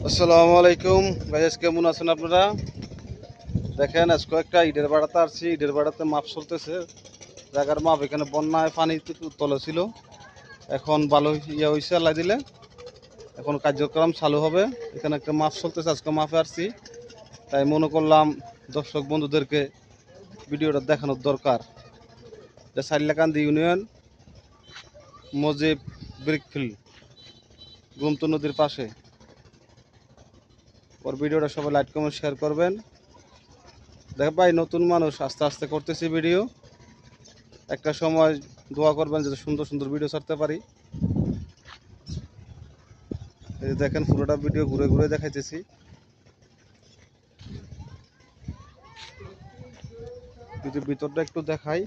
আসসালামু আলাইকুম গাইস, কেমন আছেন আপনারা? দেখেন আজকে একটা ইটের বাড়াতে আসছি। ইটের বাড়াতে মাপ চলতেছে, জায়গার মাপ। এখানে বন্যায় পানি তলে ছিল, এখন ভালো হয়েছে আল্লাহ দিলে। এখন কার্যক্রম চালু হবে। এখানে একটা মাপ চলতেছে, আজকে মাপে আসছি। তাই মনে করলাম দর্শক বন্ধুদেরকে ভিডিওটা দেখানোর দরকার। এটা সাইলাকান্দি ইউনিয়ন, মজিব ব্রিকফিল্ড, গুমতো নদীর পাশে। ওর ভিডিওটা সবাই লাইক কমেন্ট শেয়ার করবেন। দেখ ভাই, নতুন মানুষ, আস্তে আস্তে করতেছি ভিডিও। একটা সময় দোয়া করবেন যাতে সুন্দর সুন্দর ভিডিও ছাড়তে পারি। এই যে দেখেন, পুরোটা ভিডিও ঘুরে ঘুরে দেখাইতেছি। যদি ভিতরটা একটু দেখাই,